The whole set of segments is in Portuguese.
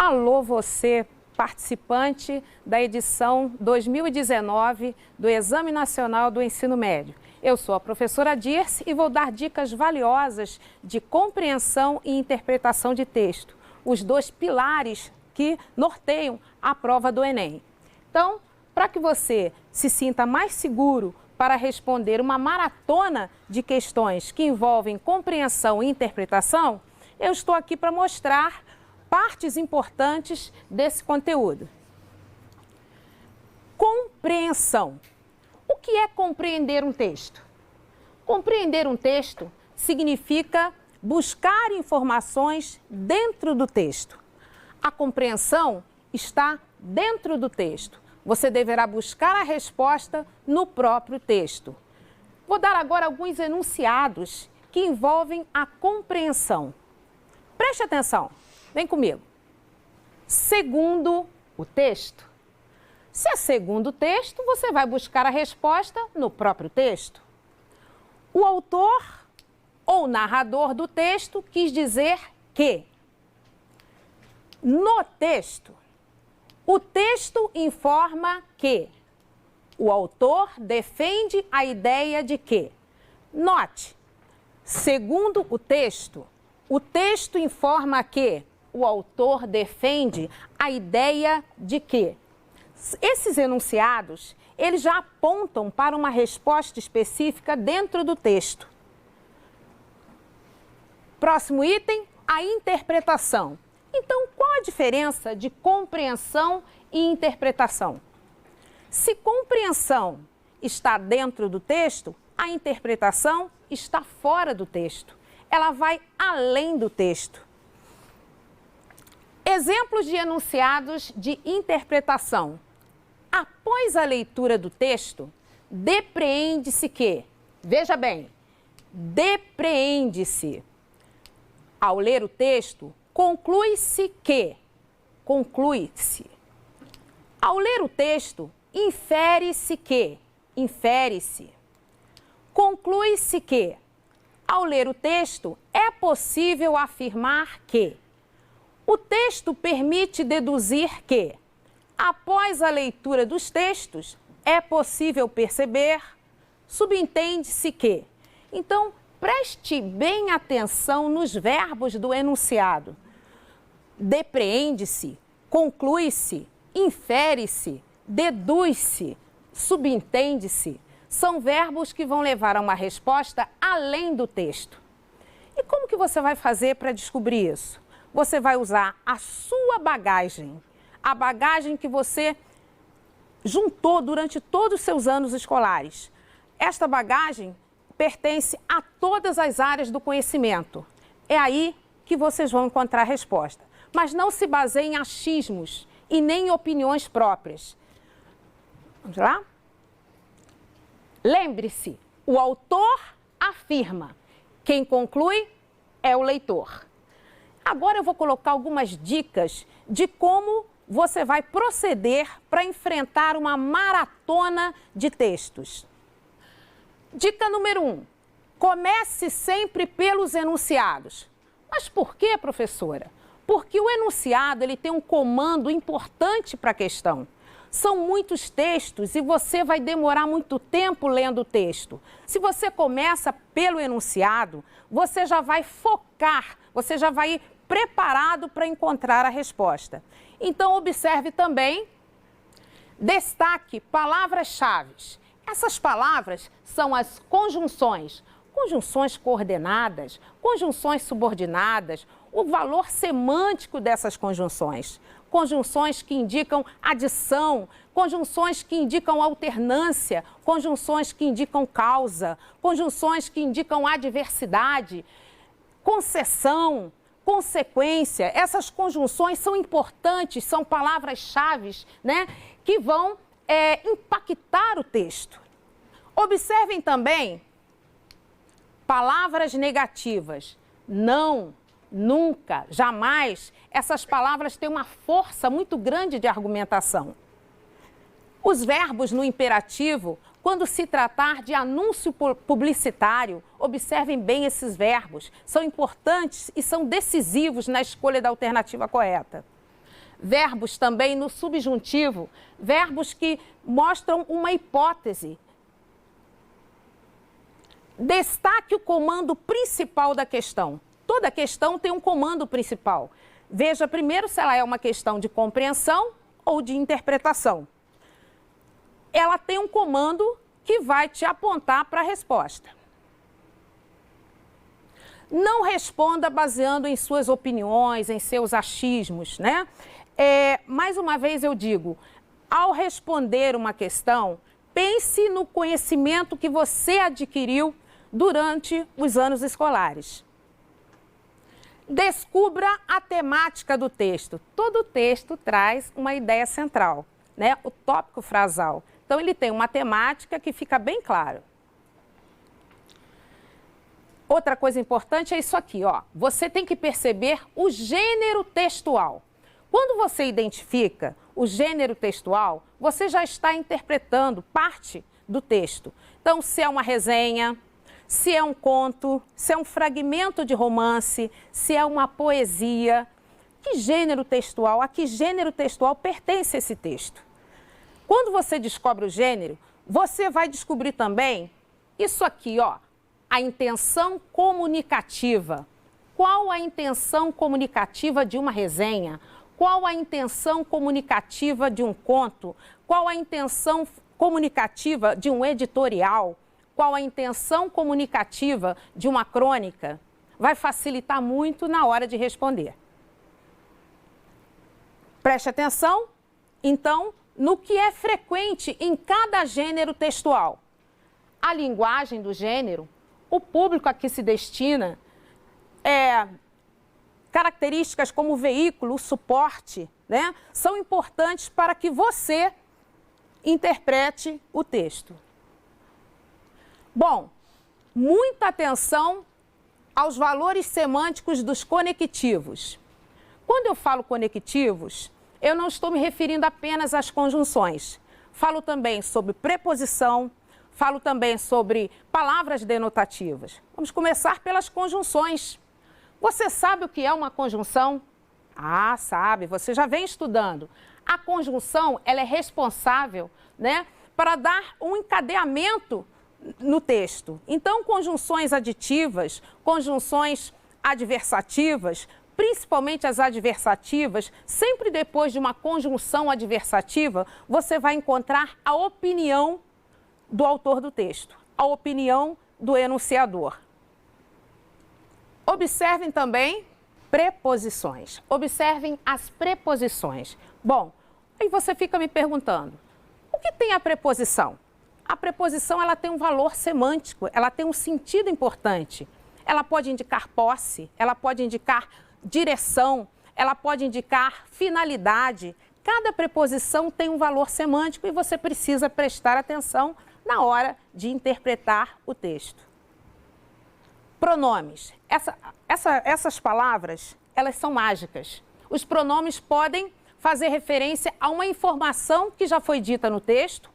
Alô, você, participante da edição 2019 do Exame Nacional do Ensino Médio. Eu sou a professora Dirce e vou dar dicas valiosas de compreensão e interpretação de texto, os dois pilares que norteiam a prova do Enem. Então, para que você se sinta mais seguro para responder uma maratona de questões que envolvem compreensão e interpretação, eu estou aqui para mostrar partes importantes desse conteúdo. Compreensão. O que é compreender um texto? Compreender um texto significa buscar informações dentro do texto. A compreensão está dentro do texto. Você deverá buscar a resposta no próprio texto. Vou dar agora alguns enunciados que envolvem a compreensão. Preste atenção. Vem comigo. Segundo o texto. Se é segundo o texto, você vai buscar a resposta no próprio texto. O autor ou narrador do texto quis dizer que, no texto, o texto informa que o autor defende a ideia de que. Note, segundo o texto informa que o autor defende a ideia de que. Esses enunciados, eles já apontam para uma resposta específica dentro do texto. Próximo item, a interpretação. Então, qual a diferença de compreensão e interpretação? Se compreensão está dentro do texto, a interpretação está fora do texto. Ela vai além do texto. Exemplos de enunciados de interpretação. Após a leitura do texto, depreende-se que, veja bem, depreende-se. Ao ler o texto, conclui-se que, conclui-se. Ao ler o texto, infere-se que, infere-se. Conclui-se que, ao ler o texto, é possível afirmar que. O texto permite deduzir que, após a leitura dos textos, é possível perceber, subentende-se que. Então, preste bem atenção nos verbos do enunciado. Depreende-se, conclui-se, infere-se, deduz-se, subentende-se. São verbos que vão levar a uma resposta além do texto. E como que você vai fazer para descobrir isso? Você vai usar a sua bagagem, a bagagem que você juntou durante todos os seus anos escolares. Esta bagagem pertence a todas as áreas do conhecimento. É aí que vocês vão encontrar a resposta. Mas não se baseie em achismos e nem em opiniões próprias. Vamos lá? Lembre-se, o autor afirma, quem conclui é o leitor. Agora eu vou colocar algumas dicas de como você vai proceder para enfrentar uma maratona de textos. Dica número 1. Comece sempre pelos enunciados. Mas por quê, professora? Porque o enunciado ele tem um comando importante para a questão. São muitos textos e você vai demorar muito tempo lendo o texto. Se você começa pelo enunciado, você já vai focar, você já vai ir preparado para encontrar a resposta. Então, observe também, destaque palavras-chave. Essas palavras são as conjunções, conjunções coordenadas, conjunções subordinadas, o valor semântico dessas conjunções. Conjunções que indicam adição, conjunções que indicam alternância, conjunções que indicam causa, conjunções que indicam adversidade, concessão, consequência. Essas conjunções são importantes, são palavras-chave, né, que vão impactar o texto. Observem também palavras negativas. Não, nunca, jamais. Essas palavras têm uma força muito grande de argumentação. Os verbos no imperativo, quando se tratar de anúncio publicitário, observem bem esses verbos. São importantes e são decisivos na escolha da alternativa correta. verbos também no subjuntivo, verbos que mostram uma hipótese. Destaque o comando principal da questão. Toda questão tem um comando principal. Veja primeiro se ela é uma questão de compreensão ou de interpretação. Ela tem um comando que vai te apontar para a resposta. Não responda baseando em suas opiniões, em seus achismos, né? Mais uma vez eu digo, ao responder uma questão, pense no conhecimento que você adquiriu durante os anos escolares. Descubra a temática do texto. Todo texto traz uma ideia central, né? O tópico frasal. Então, ele tem uma temática que fica bem clara. Outra coisa importante é isso aqui, ó. Você tem que perceber o gênero textual. Quando você identifica o gênero textual, você já está interpretando parte do texto. Então, se é uma resenha, se é um conto, se é um fragmento de romance, se é uma poesia, que gênero textual, a que gênero textual pertence esse texto? Quando você descobre o gênero, você vai descobrir também isso aqui, ó, a intenção comunicativa. Qual a intenção comunicativa de uma resenha? Qual a intenção comunicativa de um conto? Qual a intenção comunicativa de um editorial? Qual a intenção comunicativa de uma crônica? Vai facilitar muito na hora de responder. Preste atenção, então, no que é frequente em cada gênero textual. A linguagem do gênero, o público a que se destina, características como o veículo, o suporte, né, são importantes para que você interprete o texto. Bom, muita atenção aos valores semânticos dos conectivos. Quando eu falo conectivos, eu não estou me referindo apenas às conjunções. Falo também sobre preposição, falo também sobre palavras denotativas. Vamos começar pelas conjunções. Você sabe o que é uma conjunção? Ah, sabe, você já vem estudando. A conjunção, ela é responsável, né, para dar um encadeamento no texto. Então, conjunções aditivas, conjunções adversativas, principalmente as adversativas, sempre depois de uma conjunção adversativa, você vai encontrar a opinião do autor do texto, a opinião do enunciador. Observem também preposições. Observem as preposições. Bom, aí você fica me perguntando, o que tem a preposição? A preposição, ela tem um valor semântico, ela tem um sentido importante. Ela pode indicar posse, ela pode indicar direção, ela pode indicar finalidade. Cada preposição tem um valor semântico e você precisa prestar atenção na hora de interpretar o texto. Pronomes. Essas palavras, elas são mágicas. Os pronomes podem fazer referência a uma informação que já foi dita no texto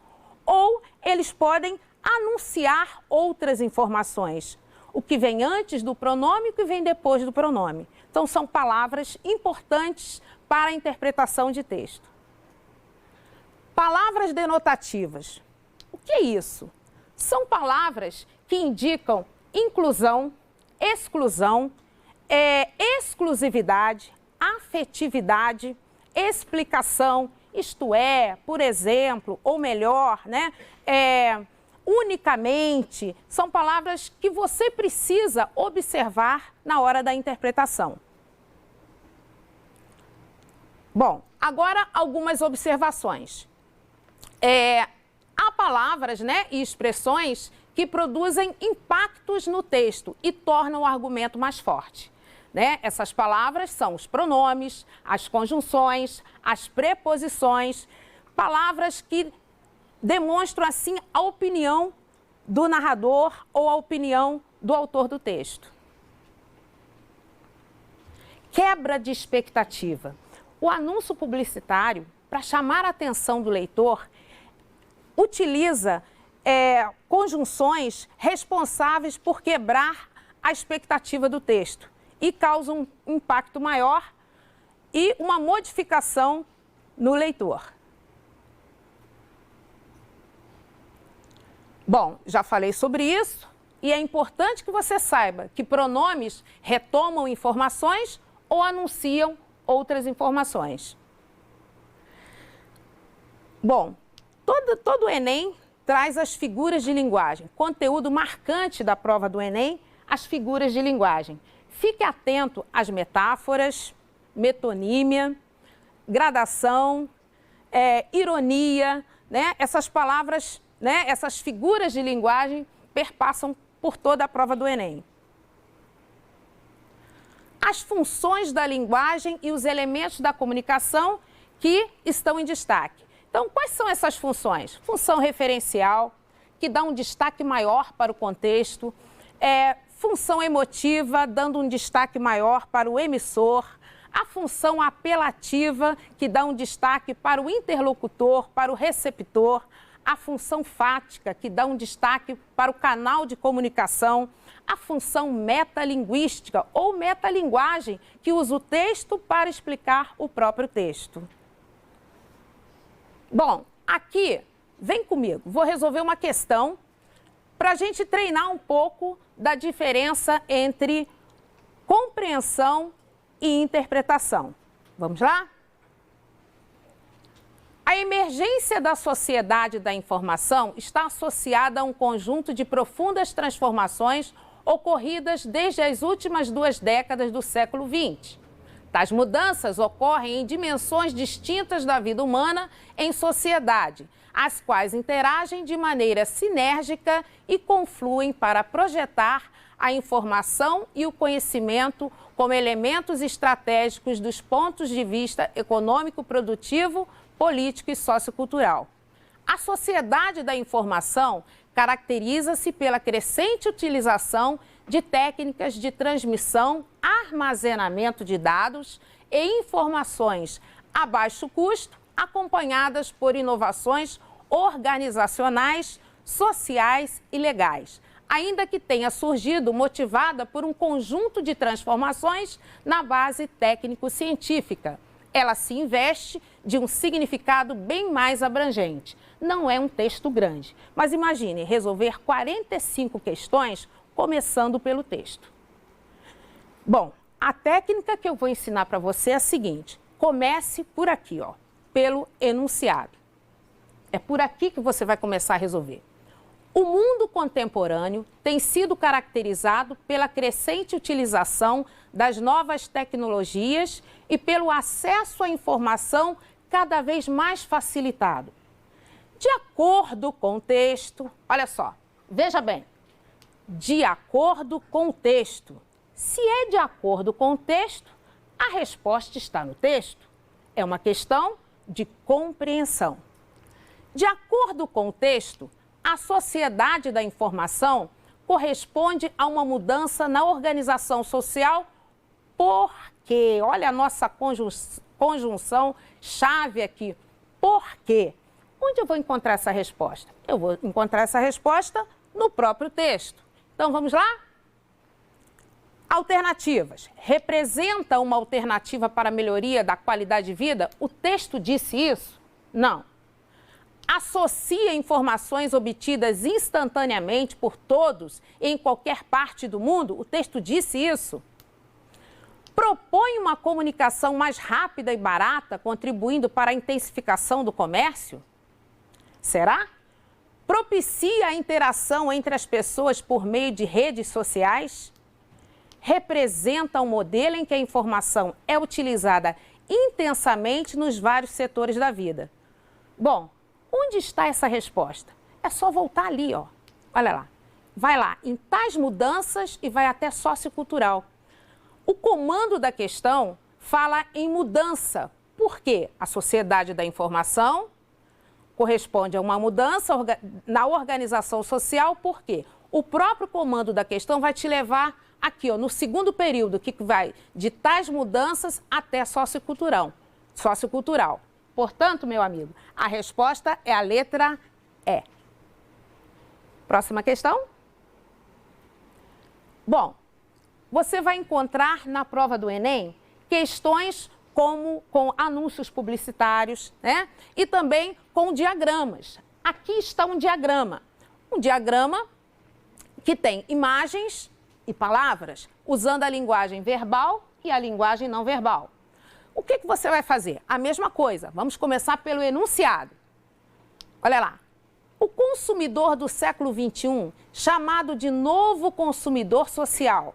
ou eles podem anunciar outras informações. O que vem antes do pronome e o que vem depois do pronome. Então, são palavras importantes para a interpretação de texto. Palavras denotativas. O que é isso? São palavras que indicam inclusão, exclusão, exclusividade, afetividade, explicação, isto é, por exemplo, ou melhor, né? Unicamente, são palavras que você precisa observar na hora da interpretação. Bom, agora algumas observações. Há palavras, né, e expressões que produzem impactos no texto e tornam o argumento mais forte. Né? Essas palavras são os pronomes, as conjunções, as preposições, palavras que demonstram, assim, a opinião do narrador ou a opinião do autor do texto. Quebra de expectativa. O anúncio publicitário, para chamar a atenção do leitor, utiliza conjunções responsáveis por quebrar a expectativa do texto e causam um impacto maior e uma modificação no leitor. Bom, já falei sobre isso e é importante que você saiba que pronomes retomam informações ou anunciam outras informações. Bom, todo o Enem traz as figuras de linguagem, conteúdo marcante da prova do Enem, as figuras de linguagem. Fique atento às metáforas, metonímia, gradação, ironia, né? Essas palavras, né? Essas figuras de linguagem perpassam por toda a prova do Enem. As funções da linguagem e os elementos da comunicação que estão em destaque. Então, quais são essas funções? Função referencial, que dá um destaque maior para o contexto, função emotiva, dando um destaque maior para o emissor, a função apelativa, que dá um destaque para o interlocutor, para o receptor, a função fática, que dá um destaque para o canal de comunicação, a função metalinguística ou metalinguagem, que usa o texto para explicar o próprio texto. Bom, aqui, vem comigo, vou resolver uma questão para a gente treinar um pouco da diferença entre compreensão e interpretação. Vamos lá? A emergência da sociedade da informação está associada a um conjunto de profundas transformações ocorridas desde as últimas 2 décadas do século XX. Tais mudanças ocorrem em dimensões distintas da vida humana em sociedade, as quais interagem de maneira sinérgica e confluem para projetar a informação e o conhecimento como elementos estratégicos dos pontos de vista econômico, produtivo, político e sociocultural. A sociedade da informação caracteriza-se pela crescente utilização de técnicas de transmissão, armazenamento de dados e informações a baixo custo, acompanhadas por inovações organizacionais, sociais e legais, ainda que tenha surgido motivada por um conjunto de transformações na base técnico-científica. Ela se investe de um significado bem mais abrangente. Não é um texto grande, mas imagine resolver 45 questões começando pelo texto. Bom, a técnica que eu vou ensinar para você é a seguinte: comece por aqui, ó, pelo enunciado. É por aqui que você vai começar a resolver. O mundo contemporâneo tem sido caracterizado pela crescente utilização das novas tecnologias e pelo acesso à informação cada vez mais facilitado. De acordo com o texto, olha só, veja bem, de acordo com o texto. Se é de acordo com o texto, a resposta está no texto. É uma questão de compreensão. De acordo com o texto, a sociedade da informação corresponde a uma mudança na organização social, porque, olha a nossa conjunção chave aqui, por quê? Onde eu vou encontrar essa resposta? Eu vou encontrar essa resposta no próprio texto. Então, vamos lá? Alternativas. Representa uma alternativa para a melhoria da qualidade de vida? O texto disse isso? Não. Associa informações obtidas instantaneamente por todos em qualquer parte do mundo? O texto disse isso? Propõe uma comunicação mais rápida e barata, contribuindo para a intensificação do comércio? Será? Propicia a interação entre as pessoas por meio de redes sociais? Representa um modelo em que a informação é utilizada intensamente nos vários setores da vida? Bom, onde está essa resposta? É só voltar ali, ó. Olha lá. Vai lá, em tais mudanças e vai até sociocultural. O comando da questão fala em mudança. Por quê? A sociedade da informação corresponde a uma mudança na organização social. Por quê? O próprio comando da questão vai te levar aqui, ó, no segundo período, que vai de tais mudanças até sociocultural. Portanto, meu amigo, a resposta é a letra E. Próxima questão. Bom, você vai encontrar na prova do Enem questões como com anúncios publicitários, né? E também com diagramas. Aqui está um diagrama que tem imagens e palavras, usando a linguagem verbal e a linguagem não verbal. O que você vai fazer? A mesma coisa. Vamos começar pelo enunciado. Olha lá. O consumidor do século XXI, chamado de novo consumidor social,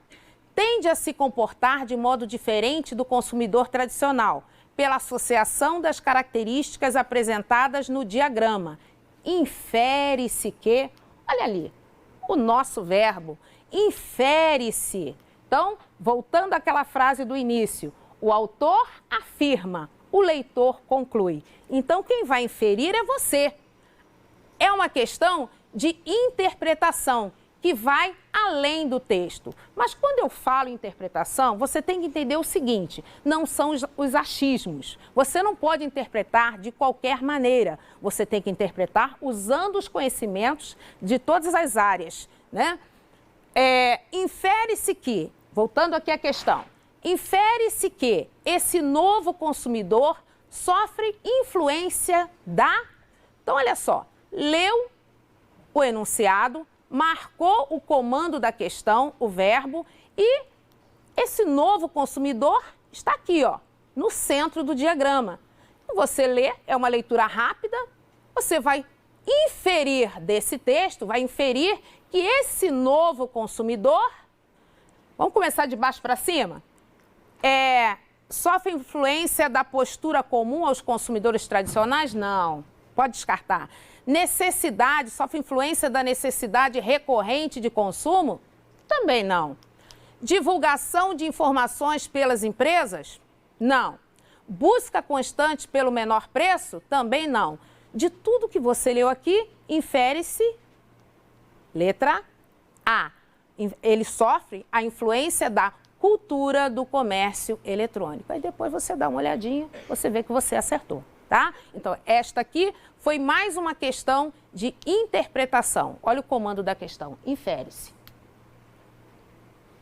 tende a se comportar de modo diferente do consumidor tradicional, pela associação das características apresentadas no diagrama. Infere-se que, olha ali, o nosso verbo, infere-se. Então, voltando àquela frase do início, o autor afirma, o leitor conclui. Então, quem vai inferir é você. É uma questão de interpretação, que vai além do texto. Mas quando eu falo interpretação, você tem que entender o seguinte, não são os achismos. Você não pode interpretar de qualquer maneira. Você tem que interpretar usando os conhecimentos de todas as áreas, né? Infere-se que, voltando aqui à questão, infere-se que esse novo consumidor sofre influência da... Então, olha só, leu o enunciado, marcou o comando da questão, o verbo, e esse novo consumidor está aqui, ó, no centro do diagrama. Você lê, é uma leitura rápida, você vai inferir desse texto, vai inferir que esse novo consumidor, vamos começar de baixo para cima, sofre influência da postura comum aos consumidores tradicionais? Não, pode descartar. Necessidade, sofre influência da necessidade recorrente de consumo? Também não. Divulgação de informações pelas empresas? Não. Busca constante pelo menor preço? Também não. De tudo que você leu aqui, infere-se, letra A. Ele sofre a influência da cultura do comércio eletrônico. Aí depois você dá uma olhadinha, você vê que você acertou. Tá? Então, esta aqui foi mais uma questão de interpretação. Olha o comando da questão, infere-se.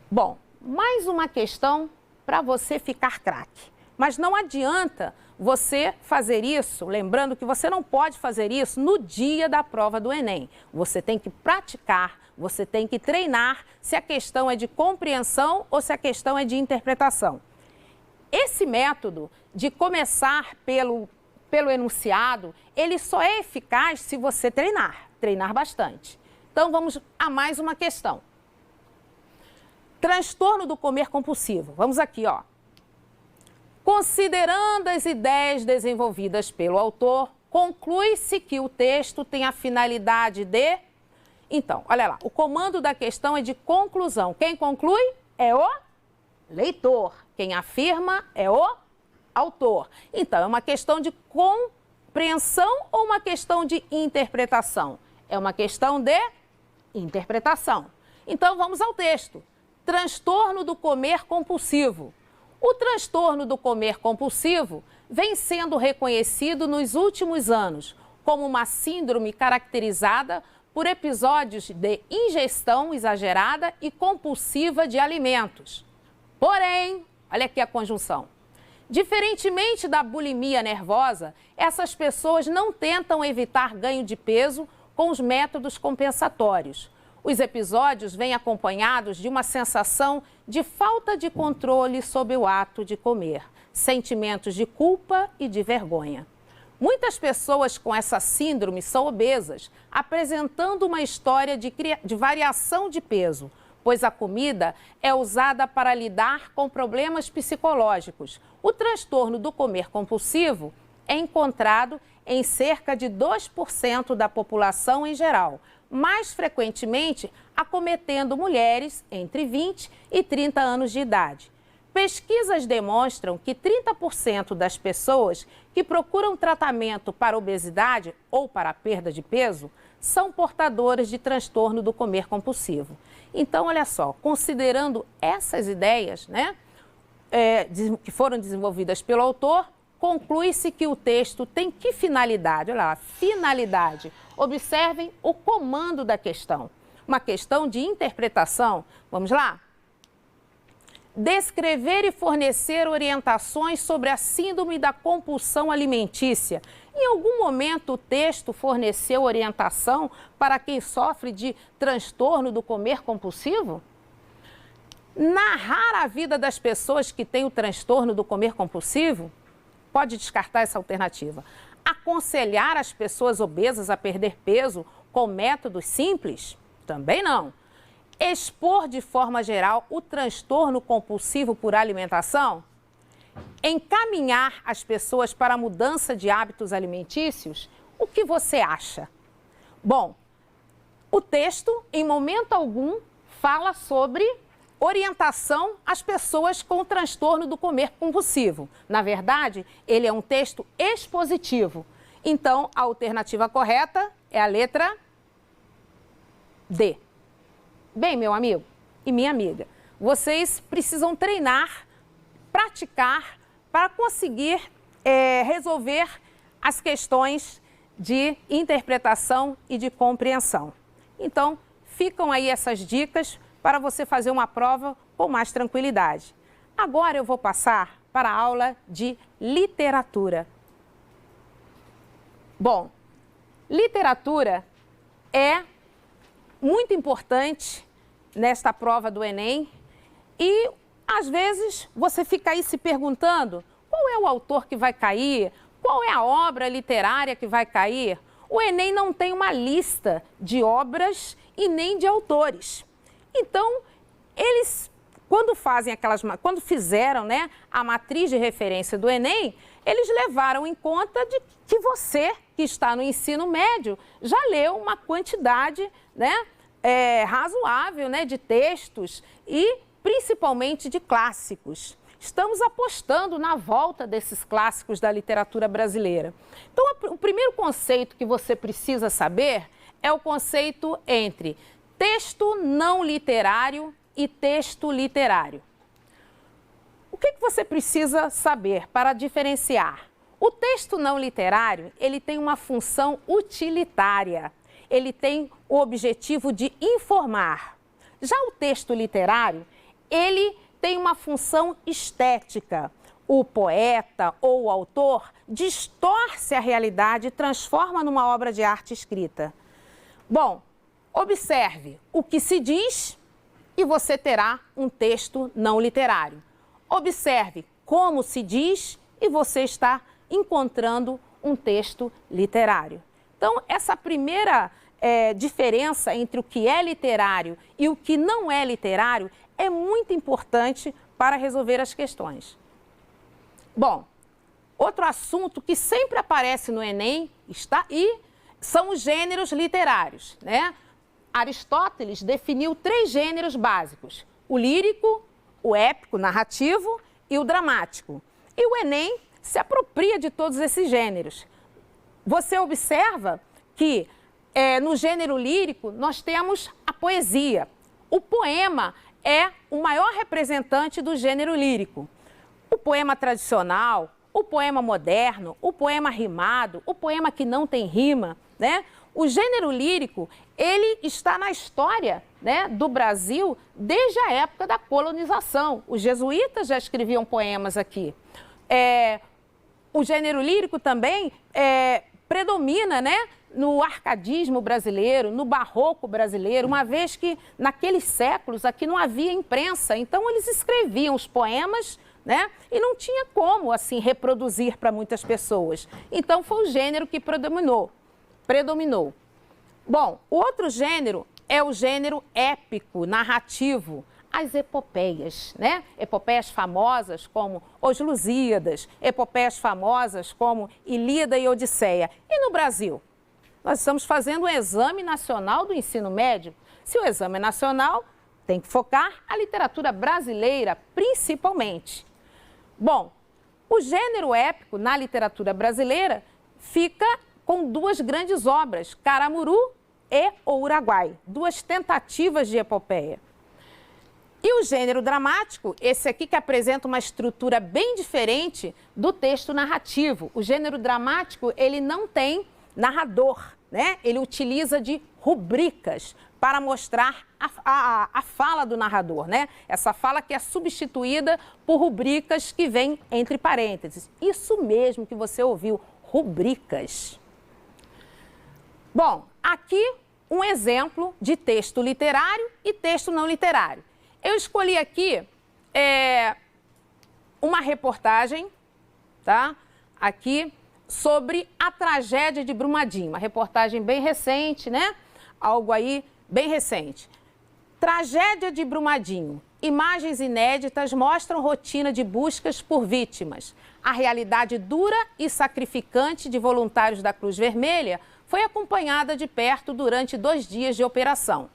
Bom, mais uma questão para você ficar craque. Mas não adianta você fazer isso, lembrando que você não pode fazer isso no dia da prova do Enem. Você tem que praticar, você tem que treinar se a questão é de compreensão ou se a questão é de interpretação. Esse método de começar pelo enunciado, ele só é eficaz se você treinar bastante. Então, vamos a mais uma questão. Transtorno do comer compulsivo. Vamos aqui, ó. Considerando as ideias desenvolvidas pelo autor, conclui-se que o texto tem a finalidade de... Então, olha lá, o comando da questão é de conclusão. Quem conclui é o leitor. Quem afirma é o autor. Então, é uma questão de compreensão ou uma questão de interpretação? É uma questão de interpretação. Então, vamos ao texto. Transtorno do comer compulsivo. O transtorno do comer compulsivo vem sendo reconhecido nos últimos anos como uma síndrome caracterizada por episódios de ingestão exagerada e compulsiva de alimentos. Porém, olha aqui a conjunção. Diferentemente da bulimia nervosa, essas pessoas não tentam evitar ganho de peso com os métodos compensatórios. Os episódios vêm acompanhados de uma sensação de falta de controle sobre o ato de comer, sentimentos de culpa e de vergonha. Muitas pessoas com essa síndrome são obesas, apresentando uma história de variação de peso, pois a comida é usada para lidar com problemas psicológicos. O transtorno do comer compulsivo é encontrado em cerca de 2% da população em geral, mais frequentemente acometendo mulheres entre 20 e 30 anos de idade. Pesquisas demonstram que 30% das pessoas que procuram tratamento para obesidade ou para a perda de peso são portadoras de transtorno do comer compulsivo. Então, olha só, considerando essas ideias, né, que foram desenvolvidas pelo autor, conclui-se que o texto tem que finalidade? Olha lá, finalidade. Observem o comando da questão. Uma questão de interpretação. Vamos lá? descrever e fornecer orientações sobre a síndrome da compulsão alimentícia. Em algum momento o texto forneceu orientação para quem sofre de transtorno do comer compulsivo? Narrar a vida das pessoas que têm o transtorno do comer compulsivo? Pode descartar essa alternativa. Aconselhar as pessoas obesas a perder peso com métodos simples? Também não. Expor de forma geral o transtorno compulsivo por alimentação? Encaminhar as pessoas para a mudança de hábitos alimentícios? O que você acha? Bom, o texto, em momento algum, fala sobre orientação às pessoas com transtorno do comer compulsivo. Na verdade, ele é um texto expositivo. Então, a alternativa correta é a letra D. Bem, meu amigo e minha amiga, vocês precisam treinar, praticar para conseguir resolver as questões de interpretação e de compreensão. Então, ficam aí essas dicas para você fazer uma prova com mais tranquilidade. Agora eu vou passar para a aula de literatura. Bom, literatura é muito importante nesta prova do Enem e, às vezes, você fica aí se perguntando qual é o autor que vai cair, qual é a obra literária que vai cair. O Enem não tem uma lista de obras e nem de autores. Então, eles, quando fizeram, né, a matriz de referência do Enem, eles levaram em conta de que você, que está no ensino médio, já leu uma quantidade, né, razoável, né, de textos e principalmente de clássicos. Estamos apostando na volta desses clássicos da literatura brasileira. Então, o primeiro conceito que você precisa saber é o conceito entre texto não literário e texto literário. O que você precisa saber para diferenciar? O texto não literário, ele tem uma função utilitária. Ele tem o objetivo de informar. Já o texto literário, ele tem uma função estética. O poeta ou o autor distorce a realidade e transforma numa obra de arte escrita. Bom, observe o que se diz e você terá um texto não literário. Observe como se diz e você está encontrando um texto literário. Então, essa primeira diferença entre o que é literário e o que não é literário é muito importante para resolver as questões. Bom, outro assunto que sempre aparece no Enem são os gêneros literários, né? Aristóteles definiu 3 gêneros básicos: o lírico, o épico, narrativo e o dramático. E o Enem se apropria de todos esses gêneros. Você observa que no gênero lírico nós temos a poesia. O poema é o maior representante do gênero lírico. O poema tradicional, o poema moderno, o poema rimado, o poema que não tem rima, né? O gênero lírico, ele está na história, né, do Brasil desde a época da colonização. Os jesuítas já escreviam poemas aqui. O gênero lírico também predomina, né, no arcadismo brasileiro, no barroco brasileiro, uma vez que naqueles séculos aqui não havia imprensa, então eles escreviam os poemas, né, e não tinha como assim reproduzir para muitas pessoas. Então foi o gênero que predominou. Bom, o outro gênero é o gênero épico, narrativo, as epopeias, né? Epopeias famosas como Os Lusíadas, epopeias famosas como Ilíada e Odisseia. E no Brasil? Nós estamos fazendo um exame nacional do ensino médio. Se o exame é nacional, tem que focar a literatura brasileira, principalmente. Bom, o gênero épico na literatura brasileira fica com 2 grandes obras, Caramuru e O Uruguai, 2 tentativas de epopeia. E o gênero dramático, esse aqui que apresenta uma estrutura bem diferente do texto narrativo. O gênero dramático, ele não tem narrador, né? Ele utiliza de rubricas para mostrar a fala do narrador, né? Essa fala que é substituída por rubricas que vêm entre parênteses. Isso mesmo que você ouviu, rubricas. Bom, aqui um exemplo de texto literário e texto não literário. Eu escolhi aqui uma reportagem, tá? Aqui sobre a tragédia de Brumadinho, uma reportagem bem recente, né? Algo aí bem recente. Tragédia de Brumadinho. Imagens inéditas mostram rotina de buscas por vítimas. A realidade dura e sacrificante de voluntários da Cruz Vermelha foi acompanhada de perto durante 2 dias de operação.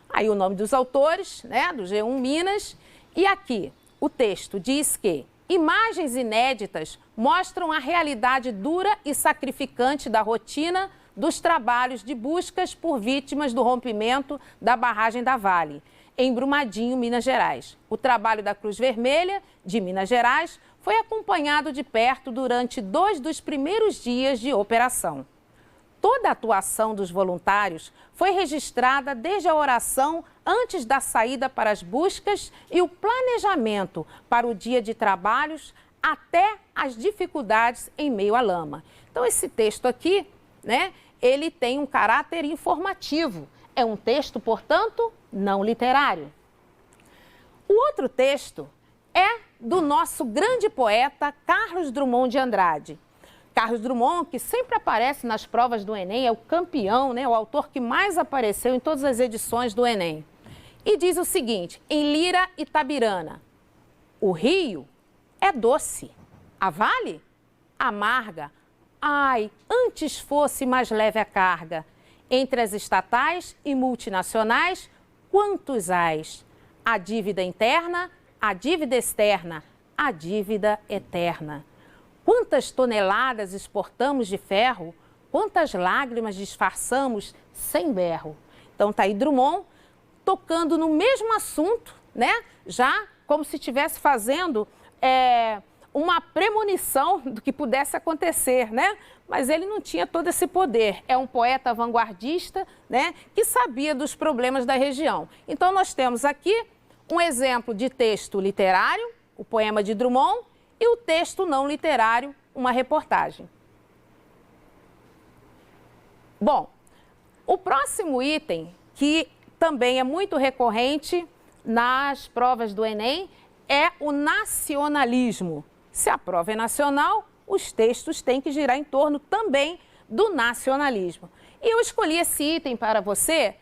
Aí o nome dos autores, né, do G1 Minas. E aqui o texto diz que imagens inéditas mostram a realidade dura e sacrificante da rotina dos trabalhos de buscas por vítimas do rompimento da barragem da Vale, em Brumadinho, Minas Gerais. O trabalho da Cruz Vermelha, de Minas Gerais, foi acompanhado de perto durante 2 dos primeiros dias de operação. Toda a atuação dos voluntários foi registrada desde a oração antes da saída para as buscas e o planejamento para o dia de trabalhos até as dificuldades em meio à lama. Então, esse texto aqui, né, ele tem um caráter informativo. É um texto, portanto, não literário. O outro texto é do nosso grande poeta Carlos Drummond de Andrade. Carlos Drummond, que sempre aparece nas provas do Enem, é o campeão, né, o autor que mais apareceu em todas as edições do Enem. E diz o seguinte, em Lira Itabirana: o rio é doce, a Vale amarga. Ai, antes fosse mais leve a carga. Entre as estatais e multinacionais, quantos ais? A dívida interna, a dívida externa, a dívida eterna. Quantas toneladas exportamos de ferro? Quantas lágrimas disfarçamos sem berro? Então tá aí Drummond tocando no mesmo assunto, né? Já como se estivesse fazendo uma premonição do que pudesse acontecer, né? Mas ele não tinha todo esse poder. É um poeta vanguardista, né? Que sabia dos problemas da região. Então nós temos aqui um exemplo de texto literário, o poema de Drummond, e o texto não literário, uma reportagem. Bom, o próximo item, que também é muito recorrente nas provas do Enem, é o nacionalismo. Se a prova é nacional, os textos têm que girar em torno também do nacionalismo. E eu escolhi esse item para você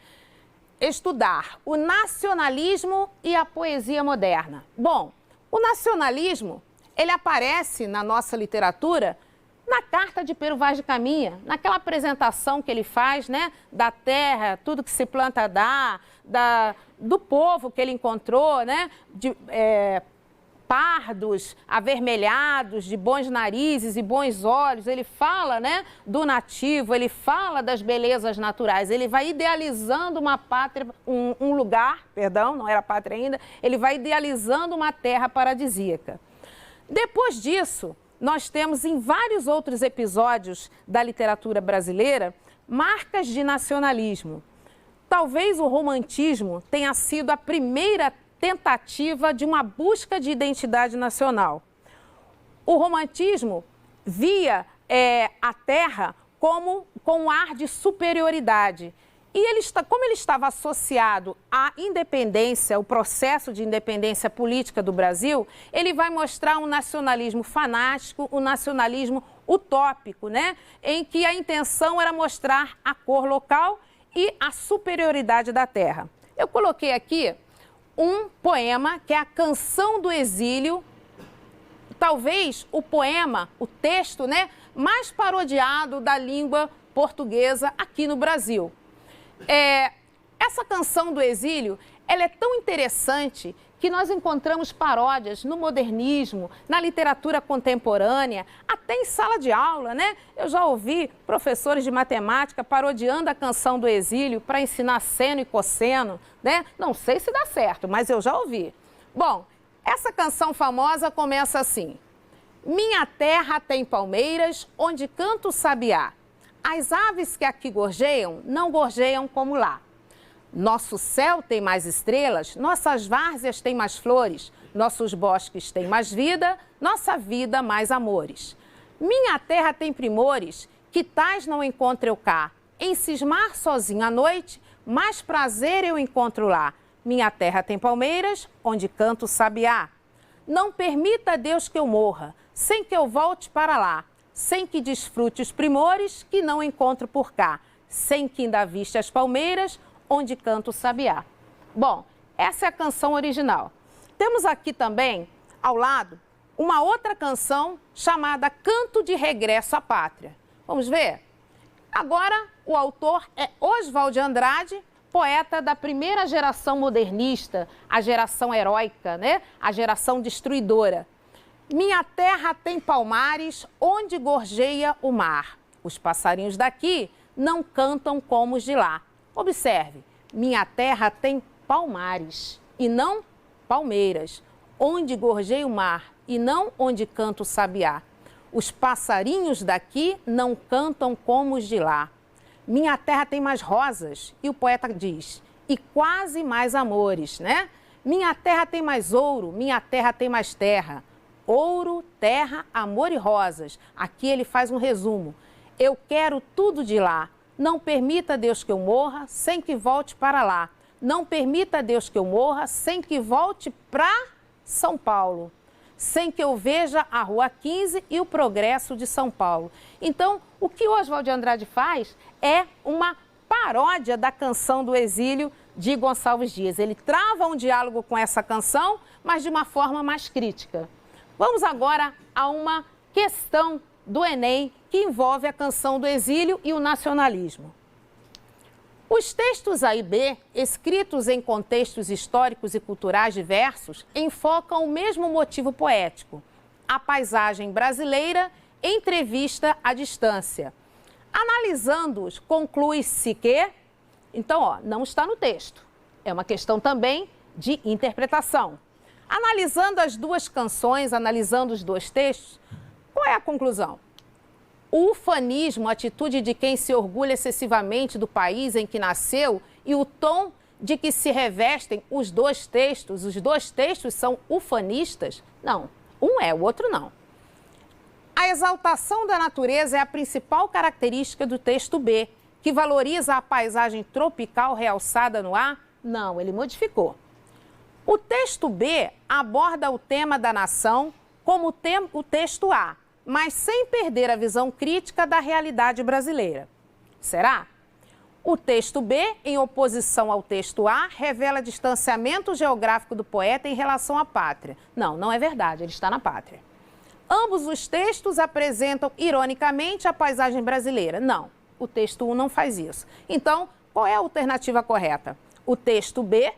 estudar o nacionalismo e a poesia moderna. Bom, o nacionalismo, ele aparece na nossa literatura na carta de Pero Vaz de Caminha, naquela apresentação que ele faz, né, da terra, tudo que se planta dá, do povo que ele encontrou, né, de pardos, avermelhados, de bons narizes e bons olhos. Ele fala, né, do nativo, ele fala das belezas naturais, ele vai idealizando uma pátria, um lugar, perdão, não era pátria ainda, ele vai idealizando uma terra paradisíaca. Depois disso, nós temos em vários outros episódios da literatura brasileira marcas de nacionalismo. Talvez o romantismo tenha sido a primeira tentativa de uma busca de identidade nacional. O romantismo via a terra com um ar de superioridade. E como ele estava associado à independência, o processo de independência política do Brasil, ele vai mostrar um nacionalismo fanático, um nacionalismo utópico, né? Em que a intenção era mostrar a cor local e a superioridade da terra. Eu coloquei aqui um poema que é a Canção do Exílio, talvez o poema, o texto, né, mais parodiado da língua portuguesa aqui no Brasil. Essa Canção do Exílio, ela é tão interessante que nós encontramos paródias no modernismo, na literatura contemporânea, até em sala de aula, né? Eu já ouvi professores de matemática parodiando a Canção do Exílio para ensinar seno e cosseno, né? Não sei se dá certo, mas eu já ouvi. Bom, essa canção famosa começa assim: minha terra tem palmeiras onde canta o sabiá. As aves que aqui gorjeiam, não gorjeiam como lá. Nosso céu tem mais estrelas, nossas várzeas têm mais flores, nossos bosques têm mais vida, nossa vida mais amores. Minha terra tem primores, que tais não encontro eu cá. Em cismar sozinho à noite, mais prazer eu encontro lá. Minha terra tem palmeiras, onde canto o sabiá. Não permita, Deus, que eu morra, sem que eu volte para lá, sem que desfrute os primores que não encontro por cá, sem que ainda viste as palmeiras, onde canto o sabiá. Bom, essa é a canção original. Temos aqui também, ao lado, uma outra canção chamada Canto de Regresso à Pátria. Vamos ver? Agora, o autor é Oswald de Andrade, poeta da primeira geração modernista, a geração heróica, né? A geração destruidora. Minha terra tem palmares, onde gorjeia o mar. Os passarinhos daqui não cantam como os de lá. Observe, minha terra tem palmares e não palmeiras, onde gorjeia o mar e não onde canta o sabiá. Os passarinhos daqui não cantam como os de lá. Minha terra tem mais rosas, e o poeta diz, e quase mais amores, né? Minha terra tem mais ouro, minha terra tem mais terra. Ouro, terra, amor e rosas. Aqui ele faz um resumo. Eu quero tudo de lá. Não permita, Deus, que eu morra sem que volte para lá. Não permita, Deus, que eu morra sem que volte para São Paulo. Sem que eu veja a Rua 15 e o progresso de São Paulo. Então, o que Oswald de Andrade faz é uma paródia da canção do exílio de Gonçalves Dias. Ele trava um diálogo com essa canção, mas de uma forma mais crítica. Vamos agora a uma questão do Enem que envolve a canção do exílio e o nacionalismo. Os textos A e B, escritos em contextos históricos e culturais diversos, enfocam o mesmo motivo poético, a paisagem brasileira entrevista à distância. Analisando-os, conclui-se que... Então, não está no texto. É uma questão também de interpretação. Analisando as duas canções, analisando os dois textos, qual é a conclusão? O ufanismo, a atitude de quem se orgulha excessivamente do país em que nasceu e o tom de que se revestem os dois textos são ufanistas? Não, um é, o outro não. A exaltação da natureza é a principal característica do texto B, que valoriza a paisagem tropical realçada no A? Não, ele modificou. O texto B aborda o tema da nação como o texto A, mas sem perder a visão crítica da realidade brasileira. Será? O texto B, em oposição ao texto A, revela distanciamento geográfico do poeta em relação à pátria. Não, não é verdade, ele está na pátria. Ambos os textos apresentam, ironicamente, a paisagem brasileira. Não, o texto 1 não faz isso. Então, qual é a alternativa correta? O texto B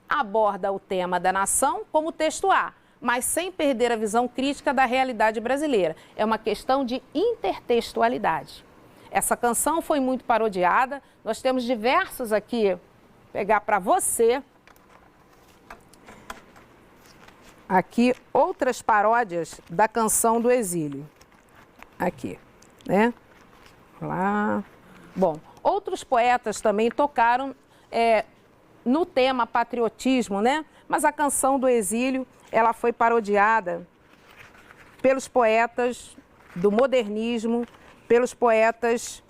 aborda o tema da nação como o texto A, mas sem perder a visão crítica da realidade brasileira. É uma questão de intertextualidade. Essa canção foi muito parodiada, nós temos diversos aqui, vou pegar para você, aqui outras paródias da canção do exílio. Aqui, né? Lá. Bom, outros poetas também tocaram no tema patriotismo, né? Mas a canção do exílio, ela foi parodiada pelos poetas do modernismo, pelos poetas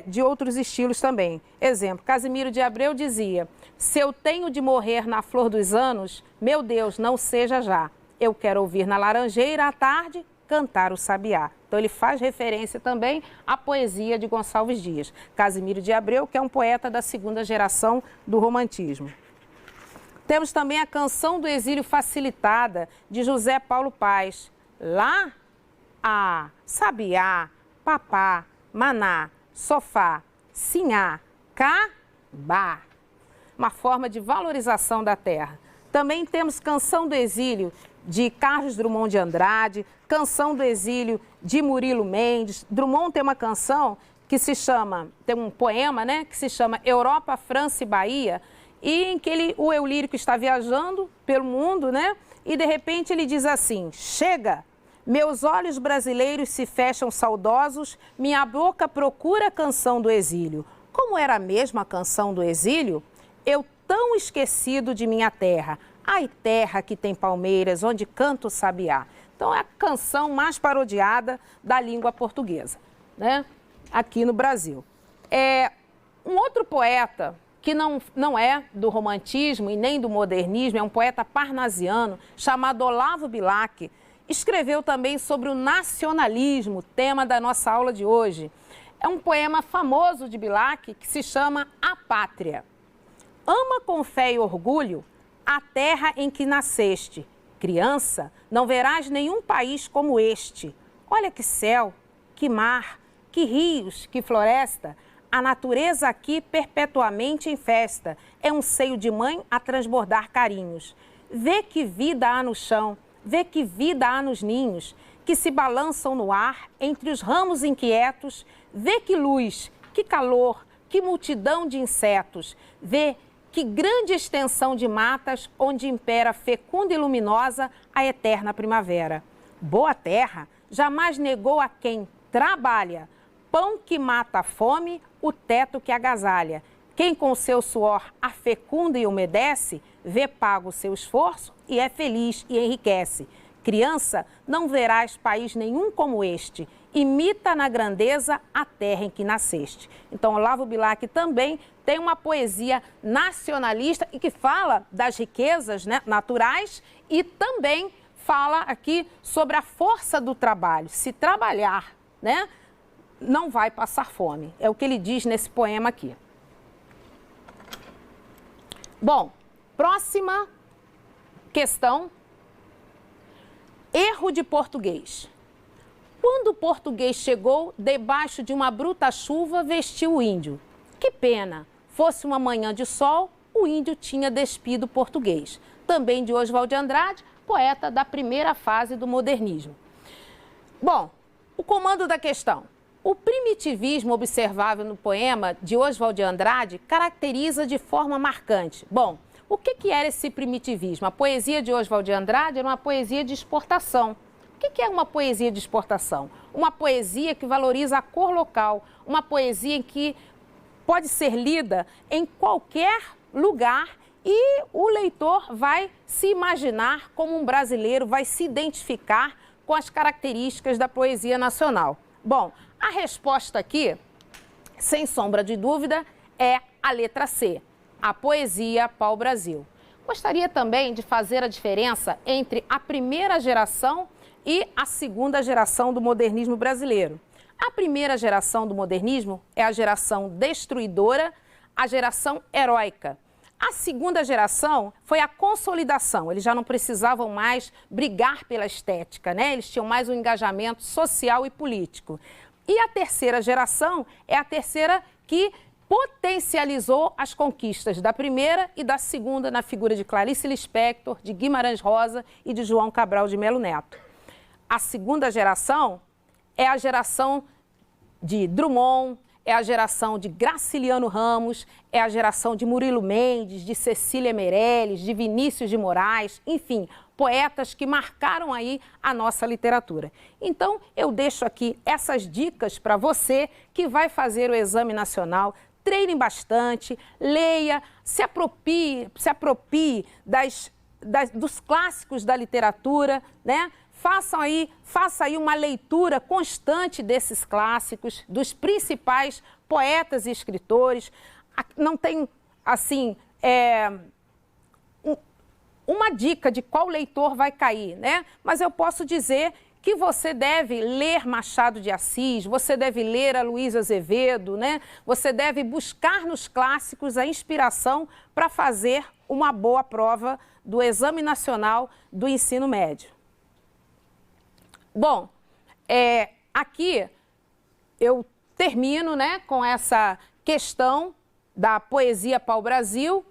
de outros estilos também. Exemplo, Casimiro de Abreu dizia, se eu tenho de morrer na flor dos anos, meu Deus, não seja já. Eu quero ouvir na laranjeira à tarde cantar o sabiá. Então ele faz referência também à poesia de Gonçalves Dias. Casimiro de Abreu, que é um poeta da segunda geração do romantismo. Temos também a canção do exílio facilitada de José Paulo Paes. Lá, a sabiá, papá, maná, sofá, sinhá, cá, bar. Uma forma de valorização da terra. Também temos canção do exílio de Carlos Drummond de Andrade, canção do exílio de Murilo Mendes. Drummond tem uma canção que se chama, tem um poema, né, que se chama Europa, França e Bahia, e em que o eu lírico está viajando pelo mundo, né, e de repente ele diz assim, chega, meus olhos brasileiros se fecham saudosos, minha boca procura a canção do exílio. Como era mesmo a canção do exílio? eu tão esquecido de minha terra. Ai, terra que tem palmeiras, onde canta o sabiá. Então, é a canção mais parodiada da língua portuguesa, né? Aqui no Brasil. Um outro poeta que não é do romantismo e nem do modernismo, é um poeta parnasiano chamado Olavo Bilac, escreveu também sobre o nacionalismo, tema da nossa aula de hoje. É um poema famoso de Bilac que se chama A Pátria. Ama com fé e orgulho a terra em que nasceste. Criança, não verás nenhum país como este. Olha que céu, que mar, que rios, que floresta. A natureza aqui perpetuamente em festa. É um seio de mãe a transbordar carinhos. Vê que vida há no chão, vê que vida há nos ninhos, que se balançam no ar entre os ramos inquietos. Vê que luz, que calor, que multidão de insetos. Vê que grande extensão de matas onde impera fecunda e luminosa a eterna primavera. Boa terra jamais negou a quem trabalha, pão que mata a fome, o teto que agasalha. Quem com seu suor a fecunda e umedece, vê pago o seu esforço e é feliz e enriquece. Criança, não verás país nenhum como este. Imita na grandeza a terra em que nasceste. Então, Olavo Bilac também tem uma poesia nacionalista e que fala das riquezas, né, naturais e também fala aqui sobre a força do trabalho. Se trabalhar, né, não vai passar fome. É o que ele diz nesse poema aqui. Bom, próxima questão. Erro de português. Quando o português chegou, debaixo de uma bruta chuva, vestiu o índio. Que pena! Fosse uma manhã de sol, o índio tinha despido o português. Também de Oswald de Andrade, poeta da primeira fase do modernismo. Bom, o comando da questão. O primitivismo observável no poema de Oswald de Andrade caracteriza de forma marcante. Bom, o que era esse primitivismo? A poesia de Oswald de Andrade era uma poesia de exportação. O que é uma poesia de exportação? Uma poesia que valoriza a cor local, uma poesia em que pode ser lida em qualquer lugar e o leitor vai se imaginar como um brasileiro, vai se identificar com as características da poesia nacional. Bom, a resposta aqui, sem sombra de dúvida, é a letra C, a poesia pau-brasil. Gostaria também de fazer a diferença entre a primeira geração e a segunda geração do modernismo brasileiro. A primeira geração do modernismo é a geração destruidora, a geração heróica. A segunda geração foi a consolidação, eles já não precisavam mais brigar pela estética, né? Eles tinham mais um engajamento social e político. E a terceira geração é a terceira que potencializou as conquistas da primeira e da segunda na figura de Clarice Lispector, de Guimarães Rosa e de João Cabral de Melo Neto. A segunda geração é a geração de Drummond, é a geração de Graciliano Ramos, é a geração de Murilo Mendes, de Cecília Meirelles, de Vinícius de Moraes, enfim, poetas que marcaram aí a nossa literatura. Então, eu deixo aqui essas dicas para você que vai fazer o Exame Nacional. Treine bastante, leia, se aproprie dos clássicos da literatura, né? Faça aí uma leitura constante desses clássicos, dos principais poetas e escritores. Não tem, assim, uma dica de qual leitor vai cair, né? Mas eu posso dizer que você deve ler Machado de Assis, você deve ler a Luísa Azevedo, né? Você deve buscar nos clássicos a inspiração para fazer uma boa prova do Exame Nacional do Ensino Médio. Bom, aqui eu termino, né, com essa questão da poesia pau-brasil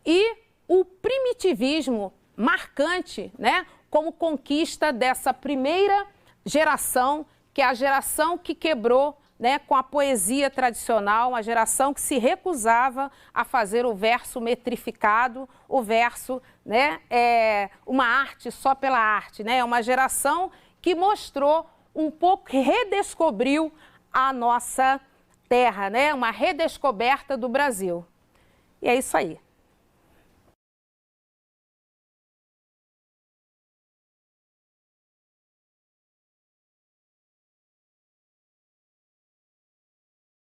e o primitivismo marcante, né, como conquista dessa primeira geração, que é a geração que quebrou, né, com a poesia tradicional, uma geração que se recusava a fazer o verso metrificado, o verso, né, uma arte só pela arte, né, é uma geração que mostrou um pouco, que redescobriu a nossa terra, né, uma redescoberta do Brasil. E é isso aí.